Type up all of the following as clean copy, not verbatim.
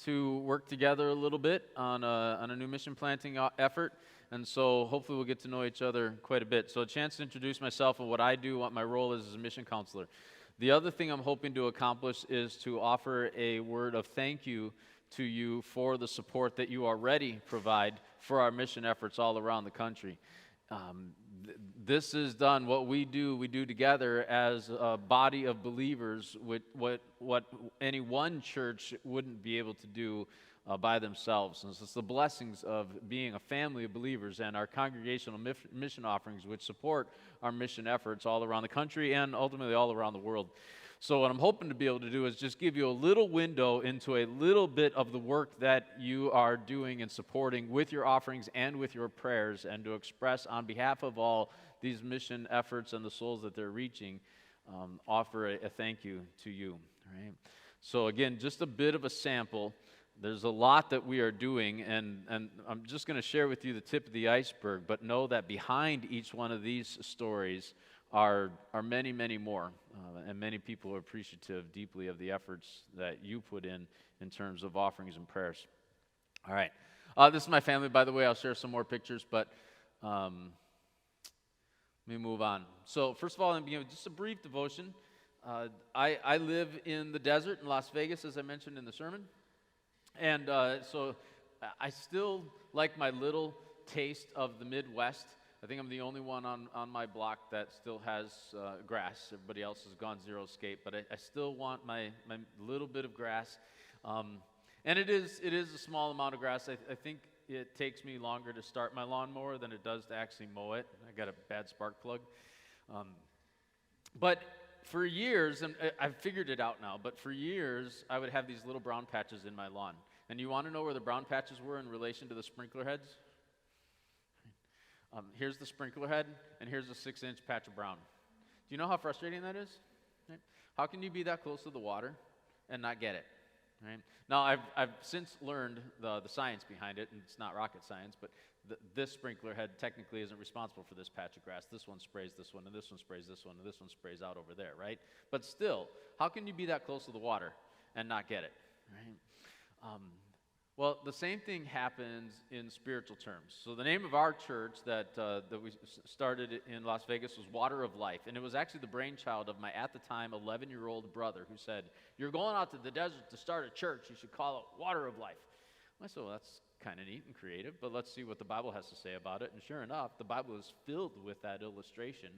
to work together a little bit on a new mission planting effort. And so hopefully we'll get to know each other quite a bit. So a chance to introduce myself and what I do, what my role is as a mission counselor. The other thing I'm hoping to accomplish is to offer a word of thank you to you for the support that you already provide for our mission efforts all around the country. This is done, what we do together as a body of believers with what any one church wouldn't be able to do by themselves. And so it's the blessings of being a family of believers and our congregational mission offerings which support our mission efforts all around the country and ultimately all around the world. So what I'm hoping to be able to do is just give you a little window into a little bit of the work that you are doing and supporting with your offerings and with your prayers, and to express on behalf of all these mission efforts and the souls that they're reaching, offer a thank you to you. Right? So again, just a bit of a sample. There's a lot that we are doing, and I'm just going to share with you the tip of the iceberg, but know that behind each one of these stories are many, many more, and many people are appreciative deeply of the efforts that you put in terms of offerings and prayers. All right. This is my family, by the way. I'll share some more pictures, but let me move on. So first of all, I'm beginning with just a brief devotion. I live in the desert in Las Vegas, as I mentioned in the sermon. And so I still like my little taste of the Midwest. I think I'm the only one on my block that still has grass. Everybody else has gone xeriscape, but I still want my little bit of grass. And it is a small amount of grass. I think it takes me longer to start my lawnmower than it does to actually mow it. I got a bad spark plug. But for years, and I've figured it out now, but for years I would have these little brown patches in my lawn. And you want to know where the brown patches were in relation to the sprinkler heads? Here's the sprinkler head, and here's a 6-inch patch of brown. Do you know how frustrating that is? Right? How can you be that close to the water and not get it? Right? Now, I've since learned the science behind it, and it's not rocket science, but this sprinkler head technically isn't responsible for this patch of grass. This one sprays this one, and this one sprays this one, and this one sprays out over there, right? But still, how can you be that close to the water and not get it? Right? Well, the same thing happens in spiritual terms. So the name of our church that we started in Las Vegas was Water of Life. And it was actually the brainchild of my, at the time, 11-year-old brother who said, "You're going out to the desert to start a church. You should call it Water of Life." I said, well, that's kind of neat and creative, but let's see what the Bible has to say about it. And sure enough, the Bible is filled with that illustration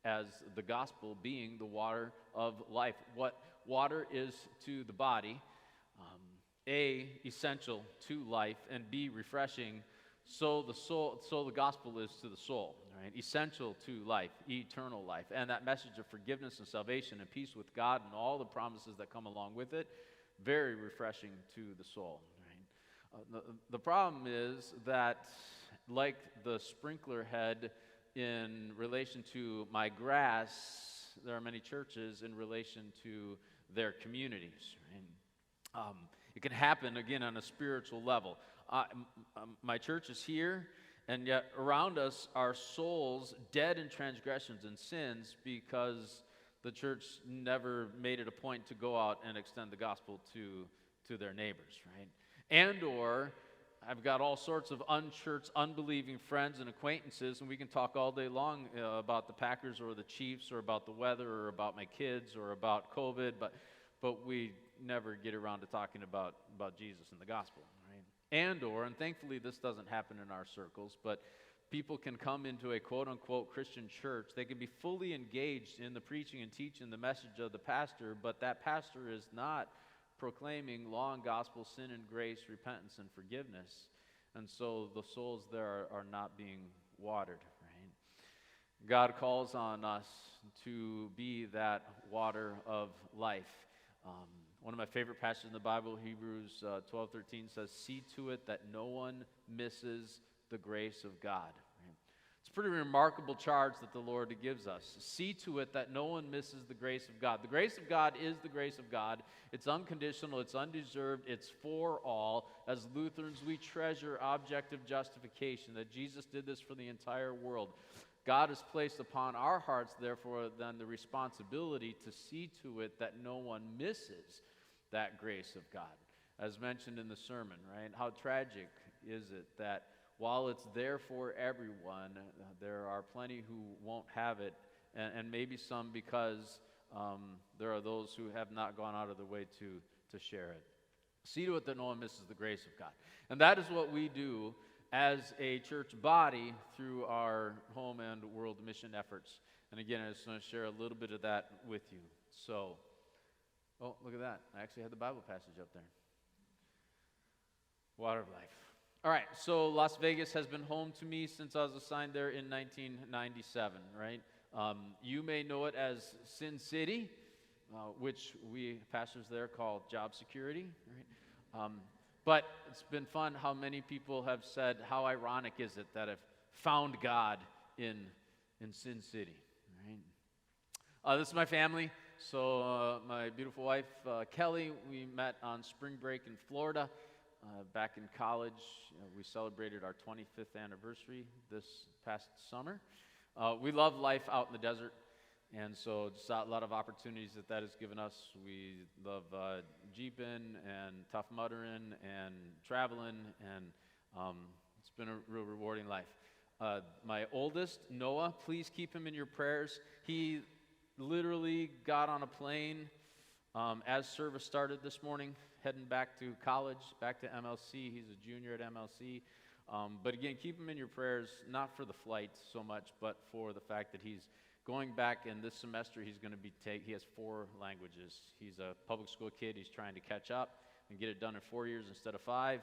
as the gospel being the water of life. What water is to the body, A, essential to life, and B, refreshing, so the gospel is to the soul, right? Essential to life, eternal life, and that message of forgiveness and salvation and peace with God and all the promises that come along with it, very refreshing to the soul, right? The problem is that, like the sprinkler head in relation to my grass, there are many churches in relation to their communities, right? It can happen, again, on a spiritual level. My church is here, and yet around us are souls dead in transgressions and sins because the church never made it a point to go out and extend the gospel to their neighbors, right? And or I've got all sorts of unchurched, unbelieving friends and acquaintances, and we can talk all day long about the Packers or the Chiefs or about the weather or about my kids or about COVID, but we never get around to talking about Jesus and the gospel, right? And thankfully this doesn't happen in our circles, but people can come into a quote-unquote Christian church. They can be fully engaged in the preaching and teaching the message of the pastor, but that pastor is not proclaiming law and gospel, sin and grace, repentance and forgiveness. And so the souls there are not being watered, right? God calls on us to be that water of life. One of my favorite passages in the Bible, Hebrews 12:13, says, "See to it that no one misses the grace of God." Right? It's a pretty remarkable charge that the Lord gives us. See to it that no one misses the grace of God. The grace of God is the grace of God. It's unconditional, it's undeserved, it's for all. As Lutherans, we treasure objective justification, that Jesus did this for the entire world. God has placed upon our hearts, therefore, then the responsibility to see to it that no one misses that grace of God. as mentioned in the sermon, right? How tragic is it that while it's there for everyone, there are plenty who won't have it, and maybe some because there are those who have not gone out of their way to share it. See to it that no one misses the grace of God. And that is what we do as a church body through our home and world mission efforts. And again, I just want to share a little bit of that with you. So, oh, look at that. I actually had the Bible passage up there. Water of life. All right, so Las Vegas has been home to me since I was assigned there in 1997, right? You may know it as Sin City, which we pastors there call job security, right? But it's been fun how many people have said, how ironic is it that I've found God in Sin City, right? This is my family. So my beautiful wife, Kelly, we met on spring break in Florida. Back in college, we celebrated our 25th anniversary this past summer. We love life out in the desert, and so just a lot of opportunities that has given us. We love jeeping and tough muddering and traveling, and it's been a real rewarding life. My oldest, Noah, please keep him in your prayers. He literally got on a plane as service started this morning, heading back to college, back to MLC. He's a junior at MLC. But again, keep him in your prayers, not for the flight so much, but for the fact that he's going back, and this semester he's going to he has 4 languages. He's a public school kid. He's trying to catch up and get it done in 4 years instead of 5.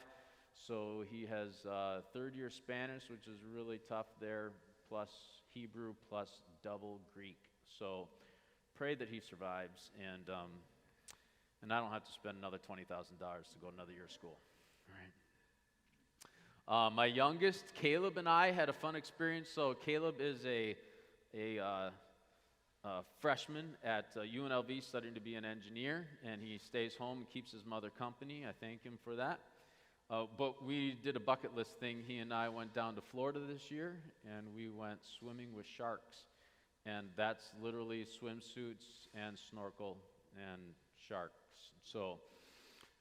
So he has third-year Spanish, which is really tough there, plus Hebrew, plus double Greek. So pray that he survives, and I don't have to spend another $20,000 to go another year of school. Right. My youngest, Caleb, and I had a fun experience. So Caleb is a freshman at UNLV studying to be an engineer, and he stays home and keeps his mother company. I thank him for that. But we did a bucket list thing. He and I went down to Florida this year, and we went swimming with sharks. And that's literally swimsuits and snorkel and sharks. So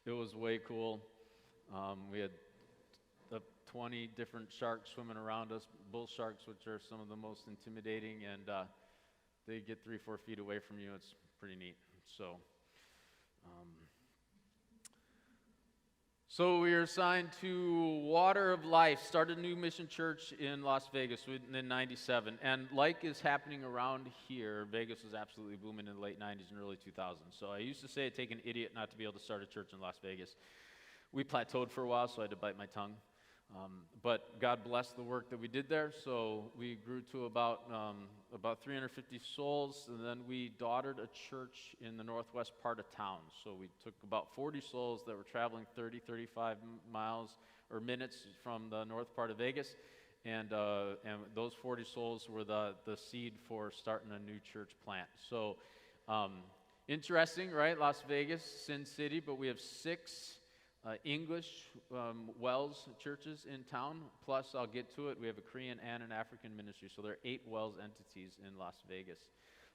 it was way cool. We had 20 different sharks swimming around us, bull sharks, which are some of the most intimidating, and they get 3-4 feet away from you. It's pretty neat. So we are assigned to Water of Life, started a new mission church in Las Vegas in 97. And like is happening around here, Vegas was absolutely booming in the late 90s and early 2000s. So I used to say it'd take an idiot not to be able to start a church in Las Vegas. We plateaued for a while, so I had to bite my tongue. But God blessed the work that we did there, so we grew to about 350 souls, and then we daughted a church in the northwest part of town. So we took about 40 souls that were traveling 30, 35 miles or minutes from the north part of Vegas, and those 40 souls were the seed for starting a new church plant. So interesting, right? Las Vegas, Sin City, but we have 6 English WELS churches in town, plus I'll get to it, we have a Korean and an African ministry, so there are 8 WELS entities in Las Vegas.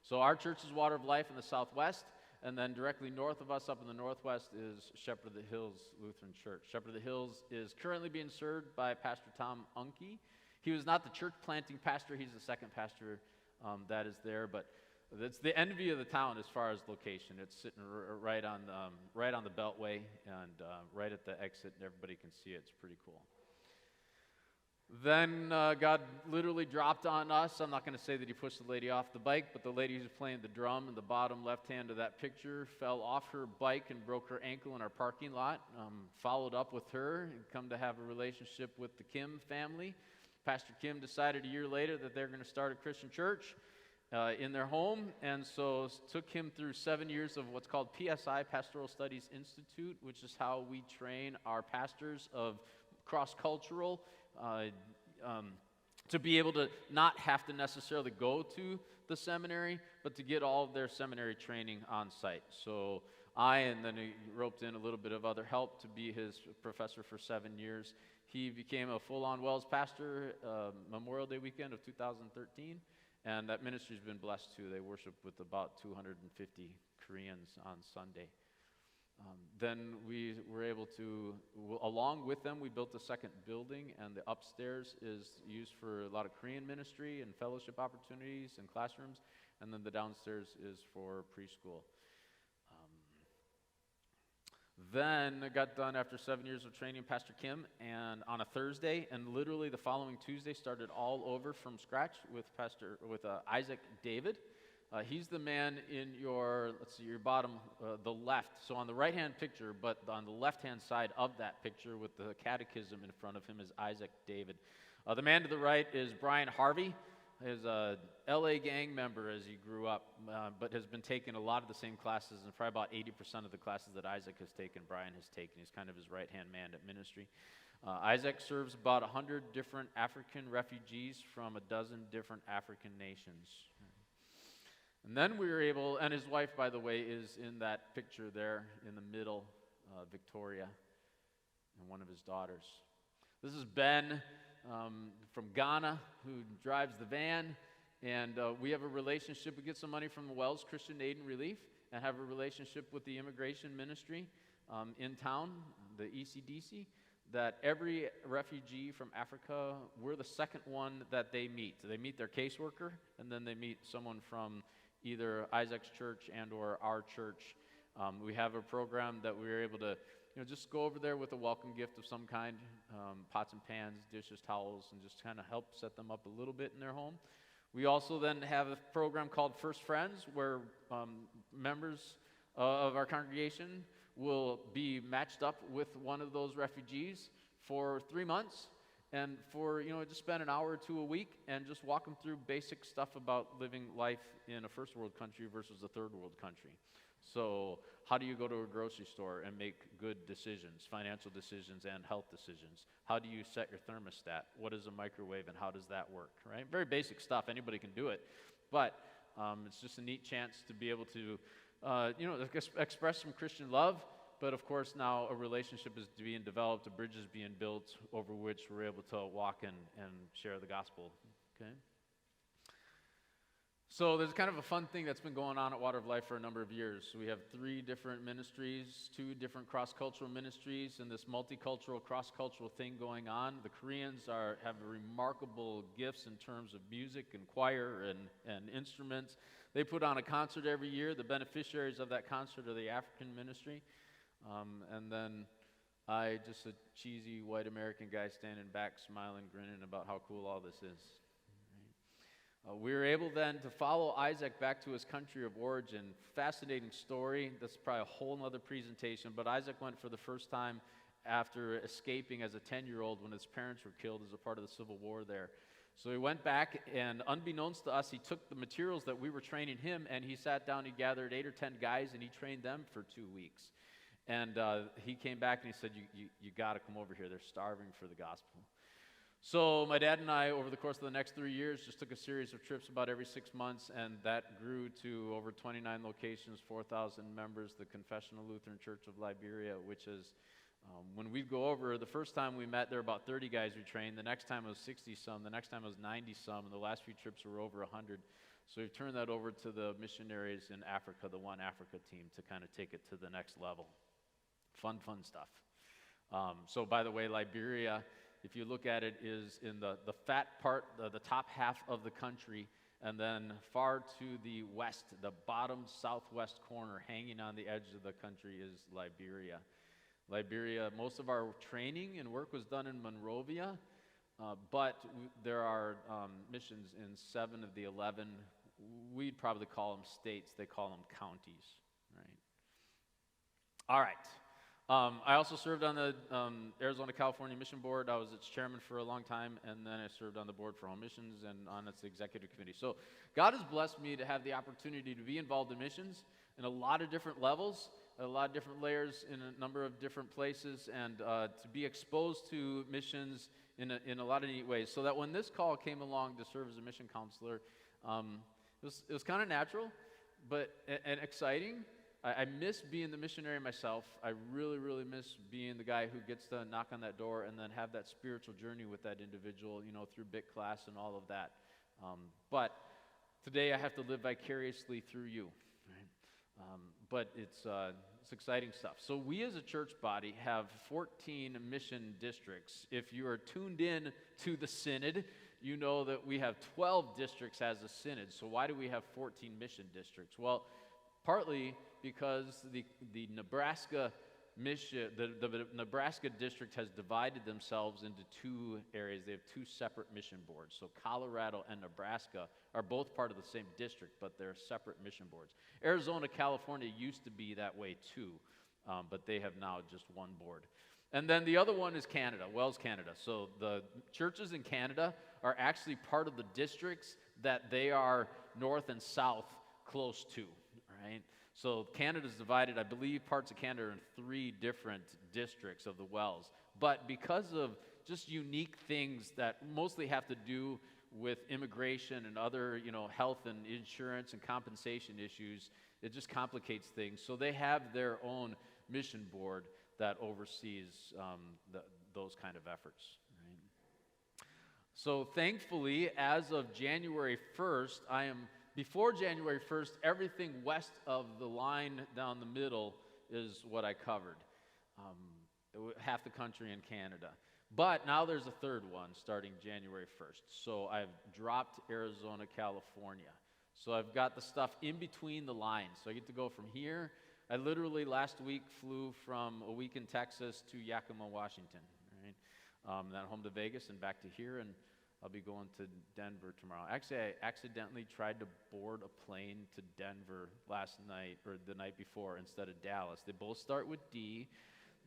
So our church is Water of Life in the southwest, and then directly north of us up in the northwest is Shepherd of the Hills Lutheran Church. Shepherd of the Hills is currently being served by Pastor Tom Unke. He was not the church planting pastor, he's the second pastor that is there, but it's the envy of the town as far as location. It's sitting right on the Beltway and right at the exit, and everybody can see it. It's pretty cool. Then God literally dropped on us. I'm not going to say that he pushed the lady off the bike, but the lady who's playing the drum in the bottom left hand of that picture fell off her bike and broke her ankle in our parking lot. Followed up with her and come to have a relationship with the Kim family. Pastor Kim decided a year later that they're going to start a Christian church in their home, and so took him through 7 years of what's called PSI, Pastoral Studies Institute, which is how we train our pastors of cross-cultural to be able to not have to necessarily go to the seminary, but to get all of their seminary training on site. So and then he roped in a little bit of other help to be his professor for 7 years. He became a full-on WELS pastor Memorial Day weekend of 2013. And that ministry's been blessed too. They worship with about 250 Koreans on Sunday. Then we were able to, along with them, we built a second building, and the upstairs is used for a lot of Korean ministry and fellowship opportunities and classrooms, and then the downstairs is for preschool. Then I got done after 7 years of training Pastor Kim, and on a Thursday, and literally the following Tuesday started all over from scratch with Isaac David. He's the man in your, let's see, your bottom, the left. So on the right-hand picture, but on the left-hand side of that picture with the catechism in front of him is Isaac David. The man to the right is Brian Harvey. He's a LA gang member as he grew up, but has been taking a lot of the same classes, and probably about 80% of the classes that Isaac has taken, Brian has taken. He's kind of his right-hand man at ministry. Isaac serves about 100 different African refugees from a dozen different African nations. And then we were able, and his wife, by the way, is in that picture there in the middle, Victoria, and one of his daughters. This is Ben from Ghana, who drives the van, and we have a relationship. We get some money from the Wells Christian Aid and Relief, and have a relationship with the immigration ministry in town, the ECDC, that every refugee from Africa, we're the second one that they meet. They meet their caseworker, and then they meet someone from either Isaac's church and or our church. We have a program that we were able to, just go over there with a welcome gift of some kind, pots and pans, dishes, towels, and just kind of help set them up a little bit in their home. We also then have a program called First Friends, where members of our congregation will be matched up with one of those refugees for 3 months, and for, just spend an hour or two a week and just walk them through basic stuff about living life in a first world country versus a third world country. So how do you go to a grocery store and make good decisions, financial decisions and health decisions? How do you set your thermostat? What is a microwave and how does that work, right? Very basic stuff. Anybody can do it. But it's just a neat chance to be able to, express some Christian love. But of course, now a relationship is being developed, a bridge is being built over which we're able to walk and share the gospel. Okay? So there's kind of a fun thing that's been going on at Water of Life for a number of years. We have 3 different ministries, 2 different cross-cultural ministries, and this multicultural, cross-cultural thing going on. The Koreans have remarkable gifts in terms of music and choir and instruments. They put on a concert every year. The beneficiaries of that concert are the African ministry. And then I, just a cheesy white American guy standing back, smiling, grinning about how cool all this is. We were able then to follow Isaac back to his country of origin. Fascinating story. That's probably a whole other presentation. But Isaac went for the first time after escaping as a 10-year-old when his parents were killed as a part of the Civil War there. So he went back, and unbeknownst to us, he took the materials that we were training him, and he sat down, he gathered 8 or 10 guys, and he trained them for 2 weeks. And he came back and he said, you got to come over here. They're starving for the gospel. So my dad and I, over the course of the next 3 years, just took a series of trips about every 6 months, and that grew to over 29 locations, 4,000 members, the Confessional Lutheran Church of Liberia, which is, when we'd go over, the first time we met, there were about 30 guys we trained. The next time it was 60-some. The next time it was 90-some. And the last few trips were over 100. So we've turned that over to the missionaries in Africa, the One Africa team, to kind of take it to the next level. Fun stuff. So by the way, Liberia, if you look at it, is in the fat part, the top half of the country, and then far to the west, the bottom southwest corner, hanging on the edge of the country, is Liberia. Liberia, most of our training and work was done in Monrovia, but there are missions in 7 of the 11, we'd probably call them states, they call them counties, right? All right. I also served on the Arizona-California Mission Board. I was its chairman for a long time, and then I served on the board for Home Missions and on its executive committee. So God has blessed me to have the opportunity to be involved in missions in a lot of different levels, a lot of different layers in a number of different places, and to be exposed to missions in a lot of neat ways. So that when this call came along to serve as a mission counselor, it was kind of natural, and exciting. I miss being the missionary myself. I really, really miss being the guy who gets to knock on that door and then have that spiritual journey with that individual, through BIC class and all of that. But today I have to live vicariously through you. Right? But it's It's exciting stuff. So we as a church body have 14 mission districts. If you are tuned in to the synod, you know that we have 12 districts as a synod. So why do we have 14 mission districts? Well, partly because the Nebraska mission, the Nebraska district has divided themselves into two areas. They have two separate mission boards. So Colorado and Nebraska are both part of the same district, but they're separate mission boards. Arizona, California used to be that way too, but they have now just one board. And then the other one is Canada, WELS Canada. So the churches in Canada are actually part of the districts that they are north and south close to, right? So Canada's divided, I believe parts of Canada are in 3 different districts of the WELS. But because of just unique things that mostly have to do with immigration and other, health and insurance and compensation issues, it just complicates things. So they have their own mission board that oversees those kind of efforts. Right? So thankfully, as of January 1st, before January 1st, everything west of the line down the middle is what I covered. Half the country in Canada. But now there's a third one starting January 1st. So I've dropped Arizona, California. So I've got the stuff in between the lines. So I get to go from here. I literally last week flew from a week in Texas to Yakima, Washington. Right? Then home to Vegas and back to here, and I'll be going to Denver tomorrow. Actually, I accidentally tried to board a plane to Denver last night, or the night before, instead of Dallas. They both start with D.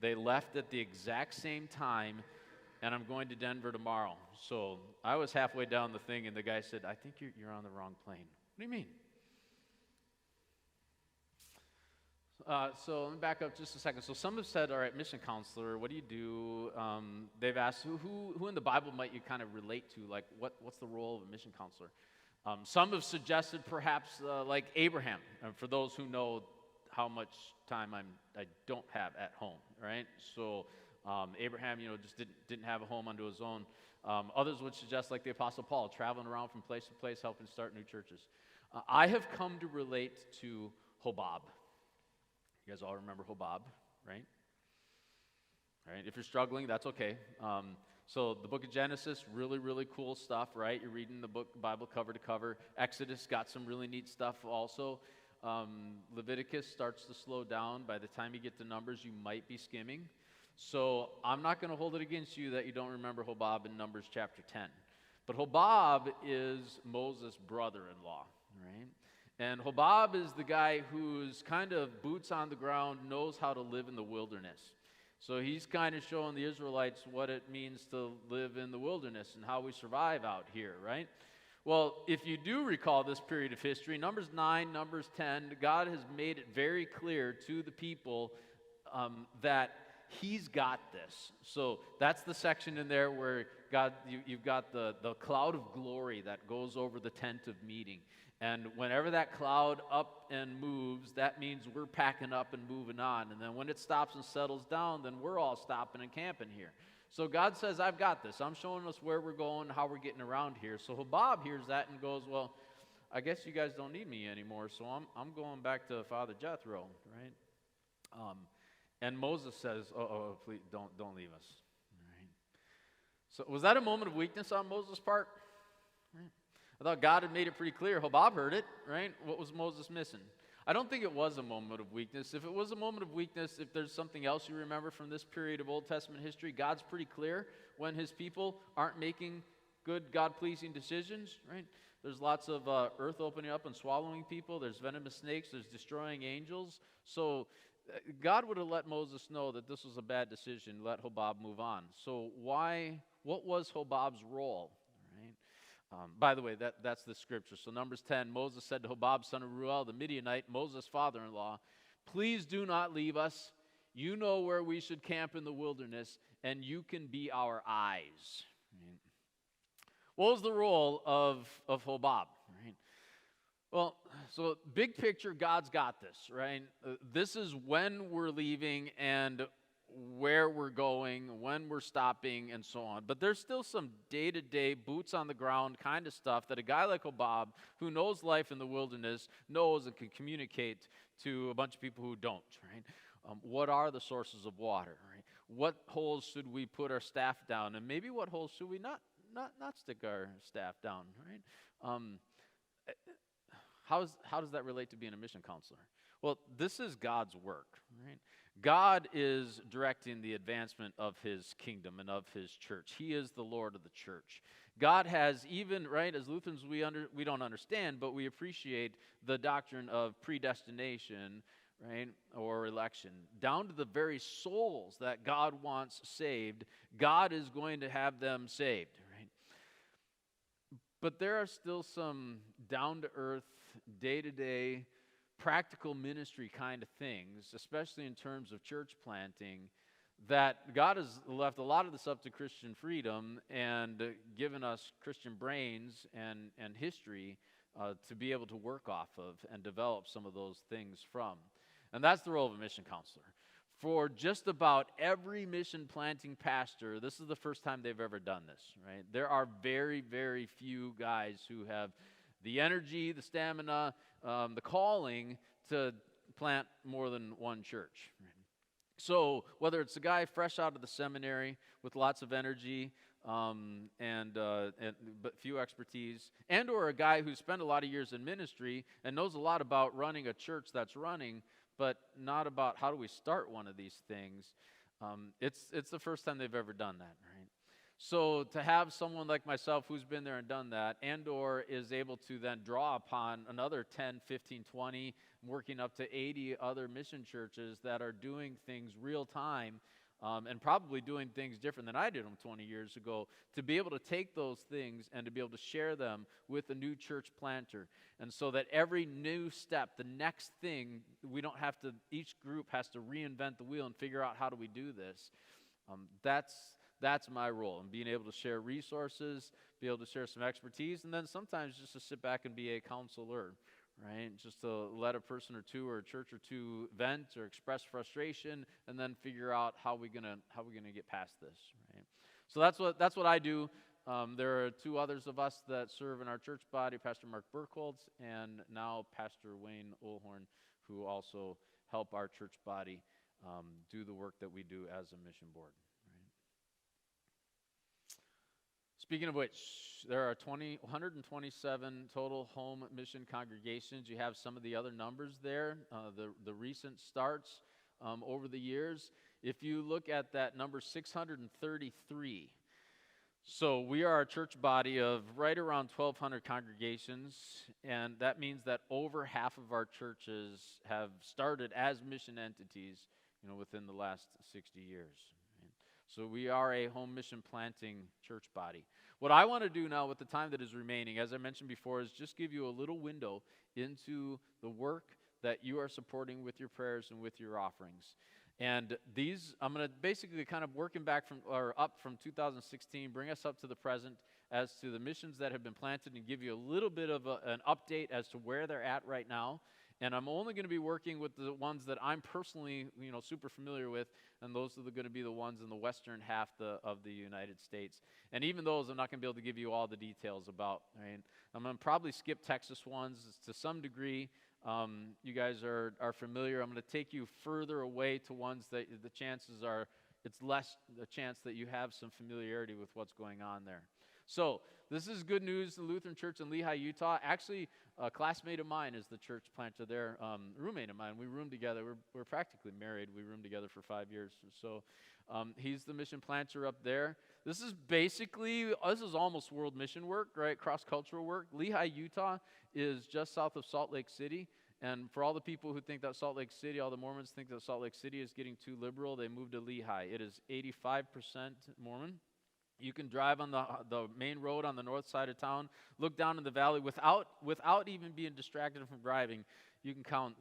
They left at the exact same time, and I'm going to Denver tomorrow. So I was halfway down the thing, and the guy said, I think you're on the wrong plane. What do you mean? So let me back up just a second. So some have said, all right, mission counselor, what do you do? They've asked, who in the Bible might you kind of relate to? Like, what's the role of a mission counselor? Some have suggested perhaps like Abraham, for those who know how much time I don't have at home, right? So Abraham, just didn't have a home unto his own. Others would suggest like the Apostle Paul, traveling around from place to place, helping start new churches. I have come to relate to Hobab. You guys all remember Hobab, right? All right, if you're struggling, that's okay. So the book of Genesis, really, really cool stuff, right? You're reading the Bible cover to cover. Exodus got some really neat stuff also. Leviticus starts to slow down. By the time you get to Numbers, you might be skimming. So I'm not going to hold it against you that you don't remember Hobab in Numbers chapter 10. But Hobab is Moses' brother-in-law, right? And Hobab is the guy who's kind of boots on the ground, knows how to live in the wilderness. So he's kind of showing the Israelites what it means to live in the wilderness and how we survive out here, right? Well, if you do recall this period of history, Numbers 9, Numbers 10, God has made it very clear to the people that He's got this. So that's the section in there where you've got the cloud of glory that goes over the tent of meeting. And whenever that cloud up and moves, that means we're packing up and moving on. And then when it stops and settles down, then we're all stopping and camping here. So God says, I've got this. I'm showing us where we're going, how we're getting around here. So Hobab hears that and goes, well, I guess you guys don't need me anymore, so I'm going back to Father Jethro, right? And Moses says, oh, please don't leave us. Right? So was that a moment of weakness on Moses' part? Right? I thought God had made it pretty clear. Hobab heard it, right? What was Moses missing? I don't think it was a moment of weakness. If it was a moment of weakness, if there's something else you remember from this period of Old Testament history, God's pretty clear when His people aren't making good, God-pleasing decisions, right? There's lots of earth opening up and swallowing people. There's venomous snakes. There's destroying angels. So God would have let Moses know that this was a bad decision, let Hobab move on. So what was Hobab's role? By the way, that's the scripture. So Numbers 10, Moses said to Hobab, son of Ruel, the Midianite, Moses' father-in-law, please do not leave us. You know where we should camp in the wilderness, and you can be our eyes. Right? What was the role of Hobab? Right? Well, so big picture, God's got this, right? This is when we're leaving, and where we're going, when we're stopping, and so on. But there's still some day-to-day, boots-on-the-ground kind of stuff that a guy like Bob, who knows life in the wilderness, knows and can communicate to a bunch of people who don't, right? What are the sources of water, right? What holes should we put our staff down, and maybe what holes should we not stick our staff down, right? How does that relate to being a mission counselor? Well, this is God's work, right? God is directing the advancement of his kingdom and of his church. He is the Lord of the church. God has even, right, as Lutherans we don't understand, but we appreciate the doctrine of predestination, right, or election. Down to the very souls that God wants saved, God is going to have them saved, right? But there are still some down-to-earth, day-to-day, practical ministry kind of things, especially in terms of church planting, that God has left a lot of this up to Christian freedom and given us Christian brains and history to be able to work off of and develop some of those things from. And that's the role of a mission counselor. For just about every mission planting pastor, this is the first time they've ever done this, right? There are very, very few guys who have the energy, the stamina, the calling to plant more than one church. So whether it's a guy fresh out of the seminary with lots of energy but few expertise, and or a guy who's spent a lot of years in ministry and knows a lot about running a church that's running, but not about how do we start one of these things, it's the first time they've ever done that, right? So to have someone like myself who's been there and done that, and or is able to then draw upon another 10, 15, 20, working up to 80 other mission churches that are doing things real time, and probably doing things different than I did them 20 years ago, to be able to take those things and to be able to share them with a new church planter. And so that every new step, the next thing, each group has to reinvent the wheel and figure out how do we do this. That's my role, and being able to share resources, be able to share some expertise, and then sometimes just to sit back and be a counselor, right? Just to let a person or two or a church or two vent or express frustration, and then figure out how we gonna get past this, right? So that's what I do. There are two others of us that serve in our church body, Pastor Mark Burkholtz and now Pastor Wayne Olhorn, who also help our church body do the work that we do as a mission board. Speaking of which, there are 127 total home mission congregations. You have some of the other numbers there, the recent starts over the years. If you look at that number, 633. So we are a church body of right around 1,200 congregations, and that means that over half of our churches have started as mission entities, within the last 60 years. So we are a home mission planting church body. What I want to do now with the time that is remaining, as I mentioned before, is just give you a little window into the work that you are supporting with your prayers and with your offerings. And these, I'm going to basically kind of working back up from 2016, bring us up to the present as to the missions that have been planted, and give you a little bit of an update as to where they're at right now. And I'm only going to be working with the ones that I'm personally, super familiar with, and those are going to be the ones in the western half of the United States. And even those, I'm not going to be able to give you all the details about. Right? I'm going to probably skip Texas ones to some degree. You guys are familiar. I'm going to take you further away to ones that the chances are it's less the chance that you have some familiarity with what's going on there. So this is good news. The Lutheran Church in Lehi, Utah. Actually, a classmate of mine is the church planter there. Roommate of mine. We roomed together. We're practically married. We roomed together for 5 years. So he's the mission planter up there. This is almost world mission work, right? Cross-cultural work. Lehi, Utah is just south of Salt Lake City. And for all the people who think that Salt Lake City, all the Mormons think that Salt Lake City is getting too liberal, they moved to Lehi. It is 85% Mormon. You can drive on the main road on the north side of town, look down in the valley without even being distracted from driving. You can count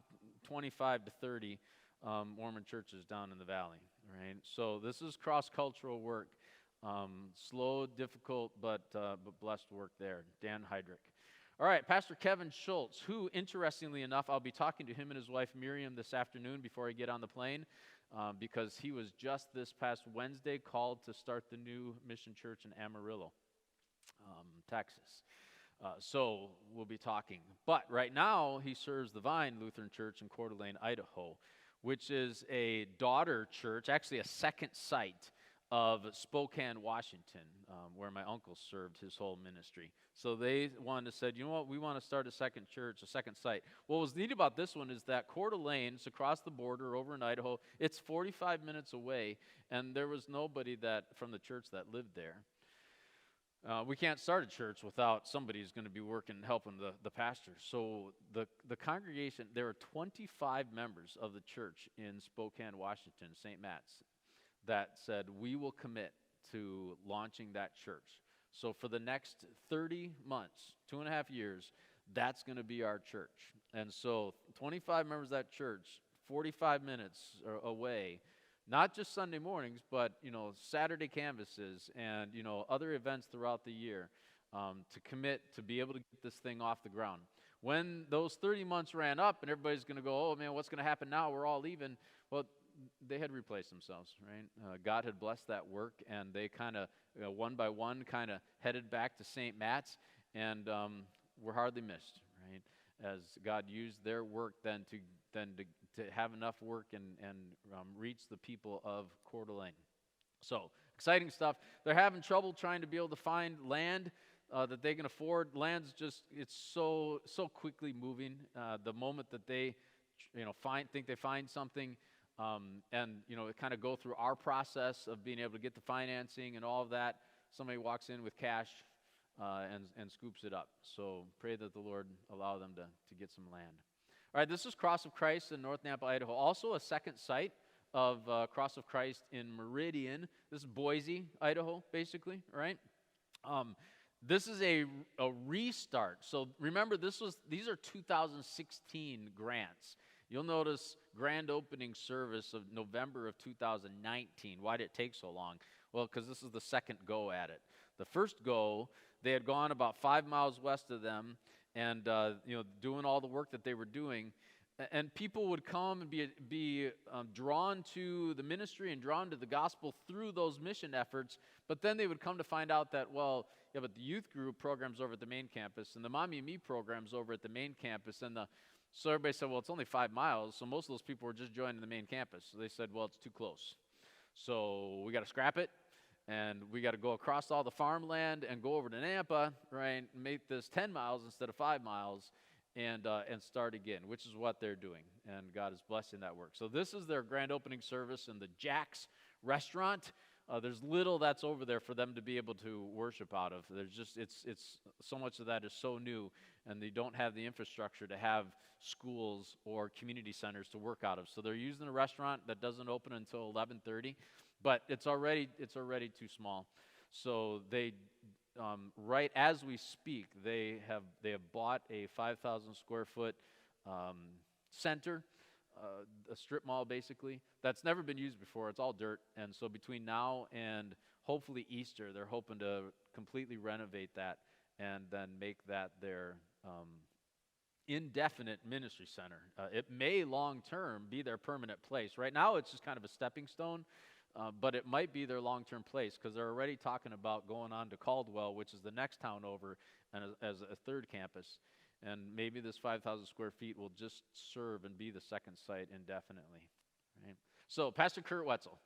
25 to 30 Mormon churches down in the valley, right? So this is cross-cultural work. Slow, difficult, but blessed work there. Dan Heydrich. All right, Pastor Kevin Schultz, who, interestingly enough, I'll be talking to him and his wife Miriam this afternoon before I get on the plane. because he was just this past Wednesday called to start the new mission church in Amarillo, Texas. So we'll be talking. But right now, he serves the Vine Lutheran Church in Coeur d'Alene, Idaho, which is a daughter church, actually a second site of Spokane, Washington, where my uncle served his whole ministry. So they said, you know what, we want to start a second church, a second site. What was neat about this one is that Coeur d'Alene, it's across the border over in Idaho, it's 45 minutes away, and there was nobody from the church that lived there. We can't start a church without somebody who's going to be working, helping the pastor. So the congregation, there are 25 members of the church in Spokane, Washington, St. Matt's, that said, we will commit to launching that church. So for the next 30 months, 2.5 years, that's going to be our church. And so 25 members of that church, 45 minutes away, not just Sunday mornings, but, Saturday canvases and, other events throughout the year to commit to be able to get this thing off the ground. When those 30 months ran up and everybody's going to go, oh, man, what's going to happen now? We're all leaving. Well, they had replaced themselves, right? God had blessed that work, and they kind of, one by one, kind of headed back to St. Matt's, and were hardly missed, right? As God used their work then to have enough work and reach the people of Coeur d'Alene. So, exciting stuff. They're having trouble trying to be able to find land that they can afford. Land's just, it's so quickly moving. The moment that they, think they find something, and kind of go through our process of being able to get the financing and all of that, somebody walks in with cash and scoops it up. So pray that the Lord allow them to get some land. All right, this is Cross of Christ in North Nampa, Idaho. Also a second site of Cross of Christ in Meridian. This is Boise, Idaho, basically, right? This is a restart. So remember, these are 2016 grants. You'll notice grand opening service of November of 2019. Why did it take so long? Well, because this is the second go at it. The first go, they had gone about 5 miles west of them and doing all the work that they were doing. And people would come and be drawn to the ministry and drawn to the gospel through those mission efforts. But then they would come to find out that, but the youth group program's over at the main campus, and the Mommy and Me program's over at the main campus, and so everybody said, well, it's only 5 miles, so most of those people were just joining the main campus. So they said, well, it's too close. So we got to scrap it, and we got to go across all the farmland and go over to Nampa, right, and make this 10 miles instead of 5 miles and start again, which is what they're doing, and God is blessing that work. So this is their grand opening service in the Jack's restaurant. There's little that's over there for them to be able to worship out of. There's just, it's so much of that is so new, and they don't have the infrastructure to have schools or community centers to work out of. So they're using a restaurant that doesn't open until 11:30, but it's already too small. So they, right as we speak, they have bought a 5,000 square foot center. A strip mall, basically, that's never been used before. It's all dirt, and so between now and hopefully Easter, they're hoping to completely renovate that and then make that their indefinite ministry center. It may long-term be their permanent place. Right now, it's just kind of a stepping stone, but it might be their long-term place because they're already talking about going on to Caldwell, which is the next town over, and as a third campus. And maybe this 5,000 square feet will just serve and be the second site indefinitely. Right? So Pastor Kurt Wetzel,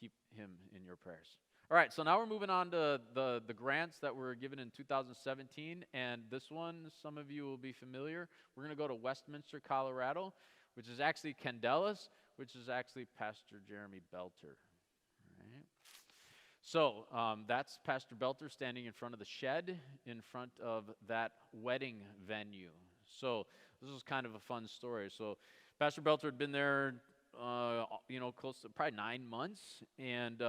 keep him in your prayers. All right, so now we're moving on to the grants that were given in 2017. And this one, some of you will be familiar. We're going to go to Westminster, Colorado, which is actually Candelas, which is actually Pastor Jeremy Belter. Right? So that's Pastor Belter standing in front of the shed in front of that wedding venue. So this was kind of a fun story. So Pastor Belter had been there, close to probably 9 months. And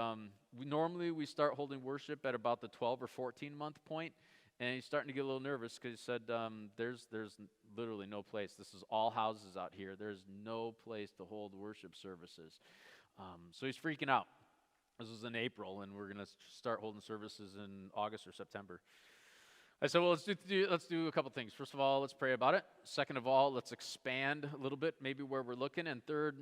we start holding worship at about the 12 or 14 month point. And he's starting to get a little nervous because he said, there's literally no place. This is all houses out here. There's no place to hold worship services. So he's freaking out. This was in April, and we're going to start holding services in August or September. I said, well, let's do a couple things. First of all, let's pray about it. Second of all, let's expand a little bit, maybe where we're looking. And third,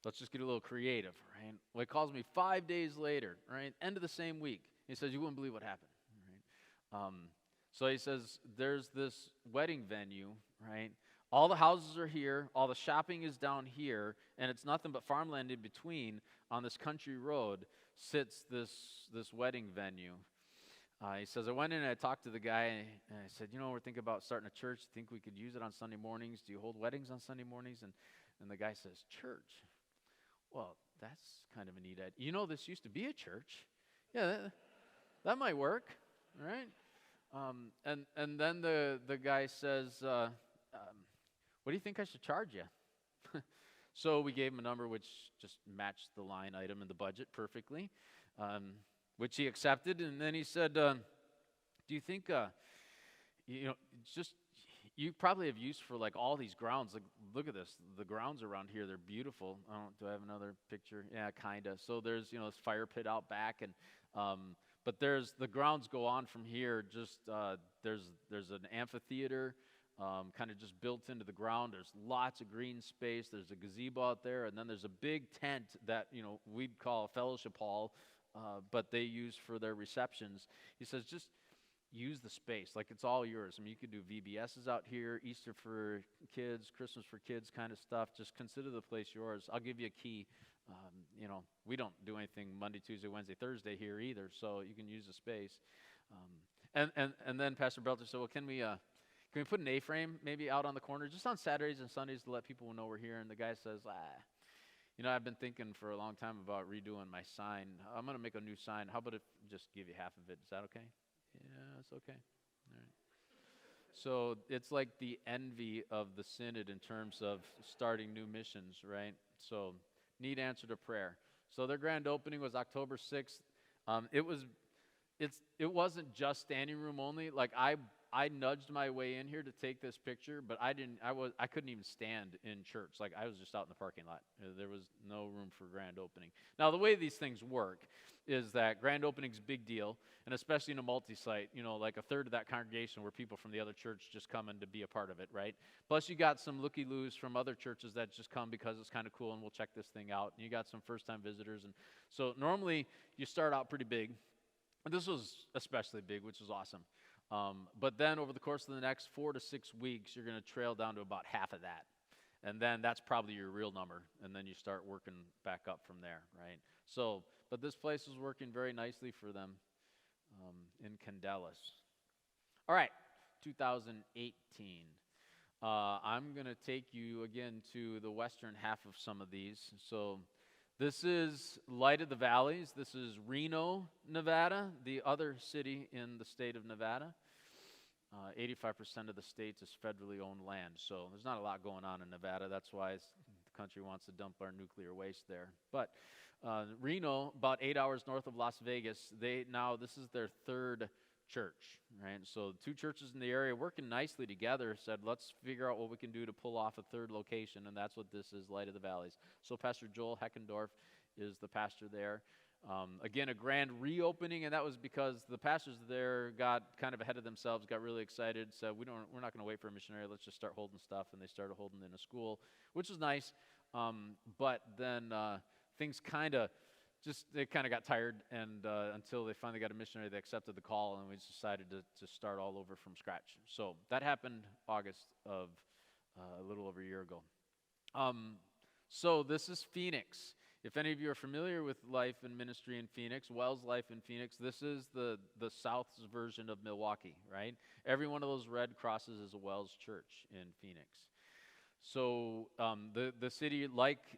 Let's just get a little creative, right? Well, he calls me 5 days later, right? End of the same week. He says, you wouldn't believe what happened, right? So he says, there's this wedding venue, right? All the houses are here, all the shopping is down here, and it's nothing but farmland in between. On this country road sits this wedding venue. He says, I went in and I talked to the guy, and I said, we're thinking about starting a church. Think we could use it on Sunday mornings? Do you hold weddings on Sunday mornings? And the guy says, church? Well, that's kind of a neat idea. This used to be a church. Yeah, that might work, right? And then the guy says, what do you think I should charge you? So we gave him a number which just matched the line item in the budget perfectly, which he accepted. And then he said, do you think, you probably have use for like all these grounds. Like, look at this. The grounds around here, they're beautiful. Do I have another picture? Yeah, kind of. So there's, this fire pit out back. But the grounds go on from here. Just there's an amphitheater kind of just built into the ground. There's lots of green space. There's a gazebo out there. And then there's a big tent that, we'd call a fellowship hall, but they use for their receptions. He says, just use the space. Like, it's all yours. I mean, you could do VBSs out here, Easter for kids, Christmas for kids kind of stuff. Just consider the place yours. I'll give you a key. We don't do anything Monday, Tuesday, Wednesday, Thursday here either, so you can use the space. And then Pastor Belter said, well, can we put an A-frame maybe out on the corner just on Saturdays and Sundays to let people know we're here? And the guy says, I've been thinking for a long time about redoing my sign. I'm going to make a new sign. How about if just give you half of it? Is that okay? Yeah, it's okay. All right. So it's like the envy of the synod in terms of starting new missions, right? So neat answer to prayer. So their grand opening was October 6th. It wasn't just standing room only. Like, I nudged my way in here to take this picture, but I couldn't even stand in church. Like, I was just out in the parking lot. There was no room for grand opening. Now, the way these things work is that grand opening's a big deal, and especially in a multi-site, like a third of that congregation were people from the other church just coming to be a part of it, right? Plus, you got some looky-loos from other churches that just come because it's kind of cool and we'll check this thing out. And you got some first-time visitors. And so normally you start out pretty big. And this was especially big, which was awesome. But then over the course of the next 4 to 6 weeks, you're going to trail down to about half of that. And then that's probably your real number. And then you start working back up from there, right? So, but this place is working very nicely for them in Candelas. All right, 2018. I'm going to take you again to the western half of some of these. So this is Light of the Valleys. This is Reno, Nevada, the other city in the state of Nevada. 85% of the state is federally owned land, so there's not a lot going on in Nevada. That's why the country wants to dump our nuclear waste there. But Reno, about 8 hours north of Las Vegas, this is their third church, right? So 2 churches in the area working nicely together said, let's figure out what we can do to pull off a third location, and that's what this is, Light of the Valleys. So Pastor Joel Heckendorf is the pastor there. Again, a grand reopening, and that was because the pastors there got kind of ahead of themselves, got really excited, said, we're not going to wait for a missionary, let's just start holding stuff, and they started holding in a school, which was nice, but then things they kind of got tired, and until they finally got a missionary, they accepted the call, and we decided to start all over from scratch. So that happened August of a little over a year ago. So this is Phoenix. If any of you are familiar with life and ministry in Phoenix, Wells Life in Phoenix, this is the South's version of Milwaukee, right? Every one of those red crosses is a Wells church in Phoenix. So the city,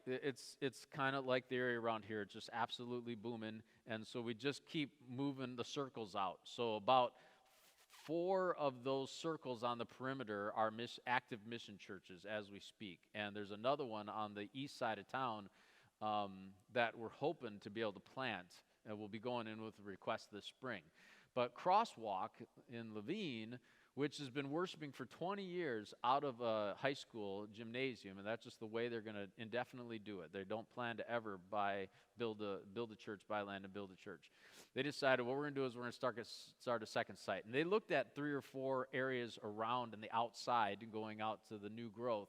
it's kind of like the area around here, it's just absolutely booming, and so we just keep moving the circles out. So about 4 of those circles on the perimeter are active mission churches as we speak, and there's another one on the east side of town that we're hoping to be able to plant, and we'll be going in with a request this spring. But Crosswalk in Levine, which has been worshiping for 20 years out of a high school gymnasium, and that's just the way they're going to indefinitely do it. They don't plan to ever build a church, buy land and build a church. They decided what we're going to do is we're going to start a second site. And they looked at 3 or 4 areas around and the outside going out to the new growth.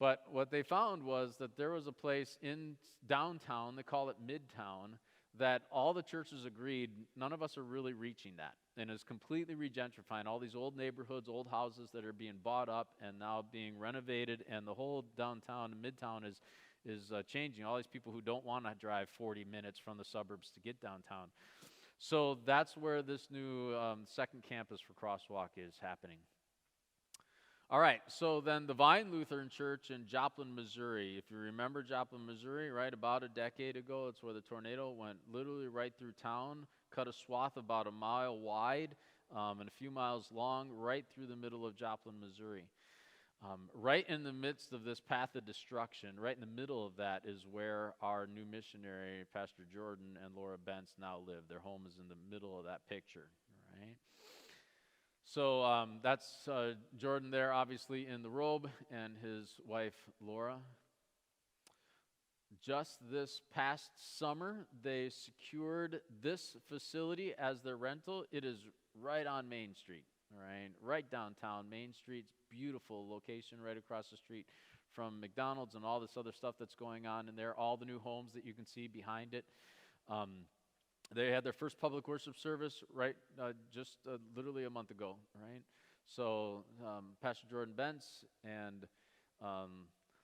But what they found was that there was a place in downtown, they call it Midtown, that all the churches agreed none of us are really reaching that. And it's completely regentrifying all these old neighborhoods, old houses that are being bought up and now being renovated, and the whole downtown and Midtown is changing. All these people who don't want to drive 40 minutes from the suburbs to get downtown. So that's where this new second campus for Crosswalk is happening. All right, so then the Vine Lutheran Church in Joplin, Missouri. If you remember Joplin, Missouri, right, about a decade ago, it's where the tornado went literally right through town, cut a swath about a mile wide and a few miles long, right through the middle of Joplin, Missouri. Right in the midst of this path of destruction, right in the middle of that is where our new missionary, Pastor Jordan and Laura Bentz, now live. Their home is in the middle of that picture, right? So that's Jordan there, obviously in the robe, and his wife, Laura. Just this past summer, they secured this facility as their rental. It is right on Main Street, right downtown. Main Street's beautiful location right across the street from McDonald's and all this other stuff that's going on in there, all the new homes that you can see behind it. They had their first public worship service just literally a month ago, right? So Pastor Jordan Bentz and